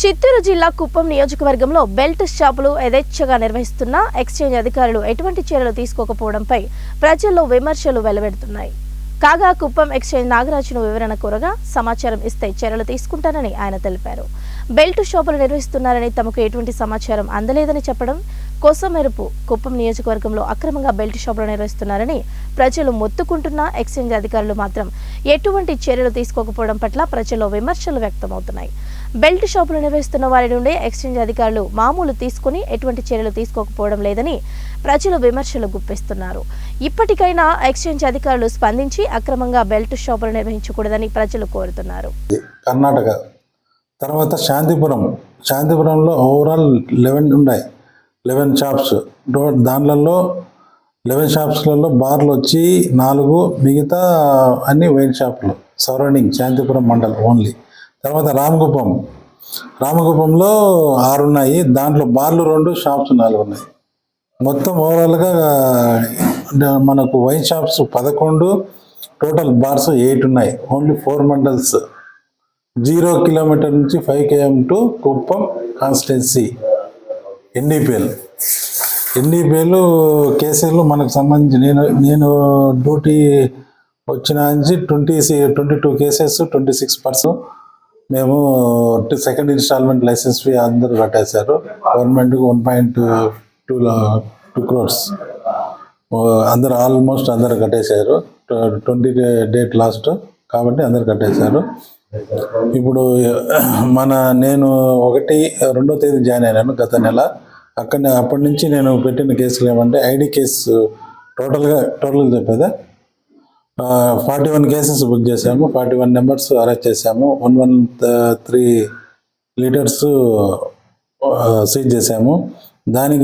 చిత్తూరు జిల్లా కుప్పం నియోజకవర్గంలో బెల్ట్ షాపులు యథేచ్ఛగా నిర్వహిస్తున్న ఎక్స్చేంజ్ అధికారులు ఎటువంటి చర్యలు తీసుకోకపోవడంపై ప్రజల్లో విమర్శలు వెలువడుతున్నాయి. కాగా కుప్పం ఎక్స్చేంజ్ నాగరాజును వివరణ కోరగా సమాచారం ఇస్తే చర్యలు తీసుకుంటానని ఆయన తెలిపారు. బెల్ట్ షాపులు నిర్వహిస్తున్నారని తమకు ఎటువంటి సమాచారం అందలేదని చెప్పడం కోసమెరుపు కుప్పం నియోజకవర్గంలో అక్రమంగా బెల్ట్ షాపులు నిర్వహిస్తున్నారని ప్రజలు మొత్తుకుంటున్న ఎక్స్చేంజ్ అధికారులు మాత్రం ఎటువంటి చర్యలు తీసుకోకపోవడం పట్ల ప్రజల్లో విమర్శలు వ్యక్తమవుతున్నాయి. బెల్ట్ షాపులు నిర్వహిస్తున్న వారి నుండి ఎక్స్చేంజ్ అధికారులు మామూలు తీసుకుని ఎటువంటి చర్యలు తీసుకోకపోవడం లేదని ప్రజలు విమర్శలు గుప్పిస్తున్నారు. ఇప్పటికైనా ఎక్స్చేంజ్ అధికారులు స్పందించి అక్రమంగా బెల్ట్ షాపులు నిర్వహించకూడదని ప్రజలు కోరుతున్నారు. కర్ణాటక తర్వాత శాంతిపురంలో ఓవరాల్ 11 ఉన్నాయి. 11 షాప్స్. దాంట్లో 11 షాప్స్లలో బార్లు వచ్చి 4, మిగతా అన్ని వైన్ షాపులు సరౌండింగ్ శాంతిపురం మండలం ఓన్లీ. తర్వాత రామగుప్పంలో 6 ఉన్నాయి. దాంట్లో బార్లు 2, షాప్స్ 4 ఉన్నాయి. మొత్తం ఓవరాల్గా మనకు వైన్ షాప్స్ 11, టోటల్ బార్స్ 8 ఉన్నాయి. Only 4 mandals. 0 కిలోమీటర్ నుంచి 5 km to Kuppam constituency. NDPL కేసులు మనకు సంబంధించి నేను డ్యూటీ వచ్చిన నుంచి 22 కేసెస్, 26 పర్సన్ మేము సెకండ్ ఇన్స్టాల్మెంట్ లైసెన్స్ ఫీ అందరూ కట్టేశారు. గవర్నమెంట్కి 1.2 crores అందరు ఆల్మోస్ట్ అందరు కట్టేశారు. 20 డేట్ లాస్ట్ కాబట్టి అందరు కట్టేశారు. ఇప్పుడు నేను 1వ తేదీ జాయిన్ అయినాను గత నెల. అప్పటి నుంచి నేను పెట్టిన కేసులు ఏమంటే ఐడి కేసు టోటల్గా చెప్పేదా 41 కేసెస్ బుక్ చేశాము. 41 నెంబర్స్ అరెస్ట్ చేశాము. 113 లీటర్స్ సీజ్ చేశాము. దానికి